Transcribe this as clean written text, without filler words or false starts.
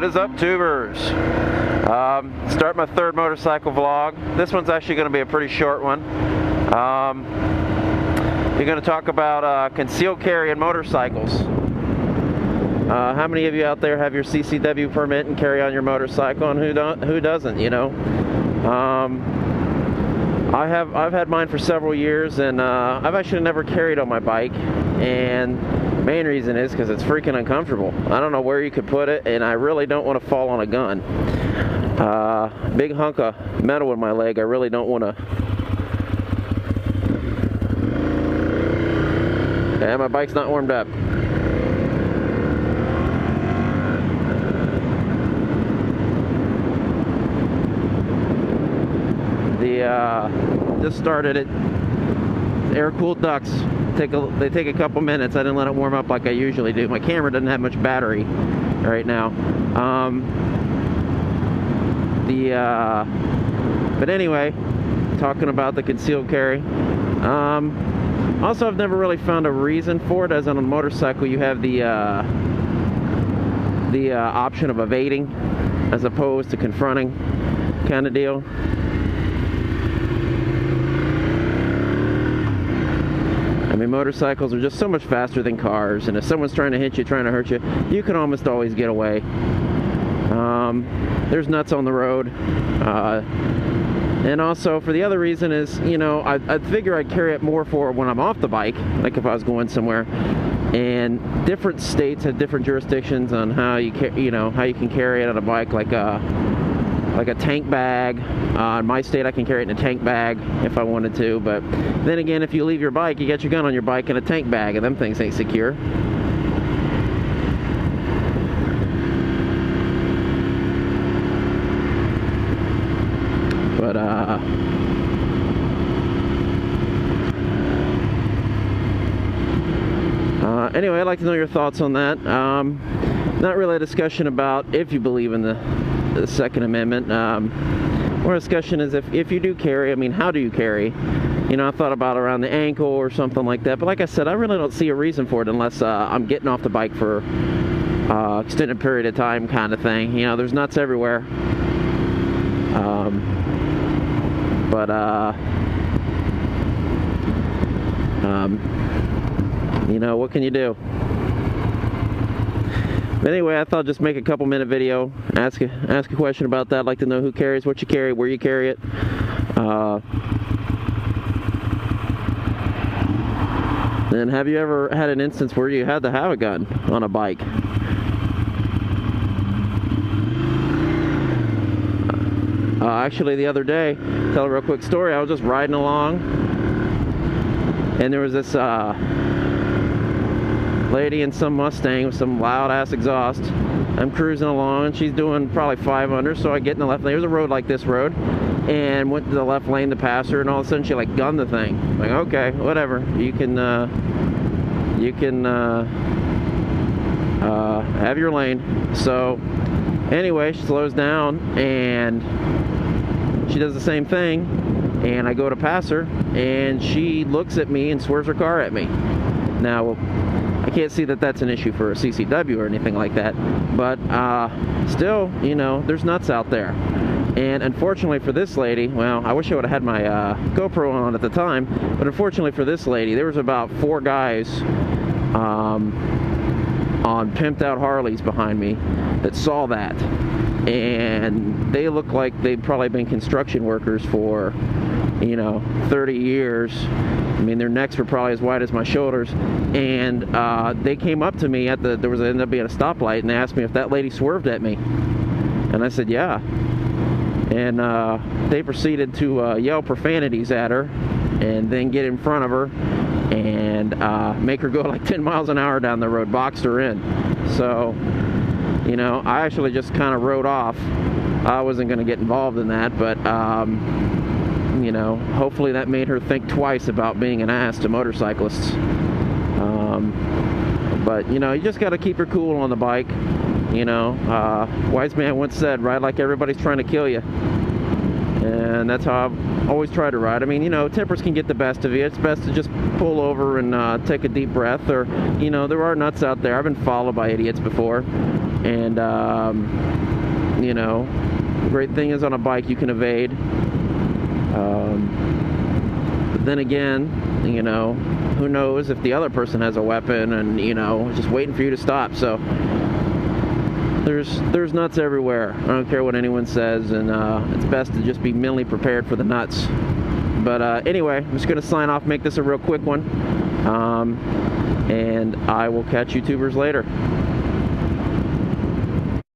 is up, tubers? Start my third motorcycle vlog. This one's actually going to be a pretty short one. You're going to talk about concealed carry in motorcycles. How many of you out there have your CCW permit and carry on your motorcycle, and who doesn't, you know? I've had mine for several years, and I've actually never carried on my bike, and the main reason is because it's freaking uncomfortable. I don't know where you could put it, and I really don't want to fall on a gun. Big hunk of metal in my leg, I really don't want to. And my bike's not warmed up. Just started it. Air-cooled ducts they take a couple minutes. I didn't let it warm up like I usually do. My camera doesn't have much battery right now. But anyway, talking about the concealed carry. Also, I've never really found a reason for it. As on a motorcycle, you have the option of evading as opposed to confronting kind of deal. I mean, motorcycles are just so much faster than cars, and if someone's trying to hit you, trying to hurt you, you can almost always get away. There's nuts on the road. And also, for the other reason is, you know, I figure I'd carry it more for when I'm off the bike, like if I was going somewhere. And different states have different jurisdictions on how you can carry it on a bike, like a tank bag. In my state, I can carry it in a tank bag if I wanted to, but then again, if you leave your bike, you got your gun on your bike in a tank bag, and them things ain't secure. But anyway, I'd like to know your thoughts on that. Not really a discussion about if you believe in the Second Amendment. More discussion is if you do carry, I mean, how do you carry? You know, I thought about around the ankle or something like that, but like I said, I really don't see a reason for it unless I'm getting off the bike for extended period of time kind of thing. You know, there's nuts everywhere. You know, what can you do? But anyway, I thought I'd just make a couple-minute video, ask a question about that. I'd like to know who carries, what you carry, where you carry it. And have you ever had an instance where you had to have a gun on a bike? Actually, the other day, tell a real quick story. I was just riding along, and there was this lady in some Mustang with some loud ass exhaust. I'm cruising along, and she's doing probably 5 under, so I get in the left lane. There's a road like this road, and went to the left lane to pass her, and all of a sudden she like gunned the thing. I'm like, okay, whatever, you can have your lane. So anyway, she slows down, and she does the same thing, and I go to pass her, and she looks at me and swerves her car at me. Now, I can't see that that's an issue for a CCW or anything like that, but still, you know, there's nuts out there. And unfortunately for this lady, well, I wish I would have had my GoPro on at the time, but unfortunately for this lady, there was about 4 guys on pimped out Harleys behind me that saw that, and they look like they'd probably been construction workers for, you know, 30 years. I mean, their necks were probably as wide as my shoulders, and they came up to me at there ended up being a stoplight, and they asked me if that lady swerved at me, and I said yeah, and they proceeded to yell profanities at her, and then get in front of her and make her go like 10 miles an hour down the road, boxed her in. So, you know, I actually just kind of rode off. I wasn't going to get involved in that, but you know, hopefully that made her think twice about being an ass to motorcyclists. But you know, you just got to keep her cool on the bike. You know, wise man once said, ride like everybody's trying to kill you. And that's how I've always tried to ride. I mean, you know, tempers can get the best of you. It's best to just pull over and take a deep breath. Or, you know, there are nuts out there. I've been followed by idiots before. And, you know, the great thing is on a bike you can evade. But then again, you know, who knows if the other person has a weapon and, you know, just waiting for you to stop. So there's nuts everywhere. I don't care what anyone says, and it's best to just be mentally prepared for the nuts. But anyway, I'm just going to sign off, make this a real quick one, and I will catch you tubers later.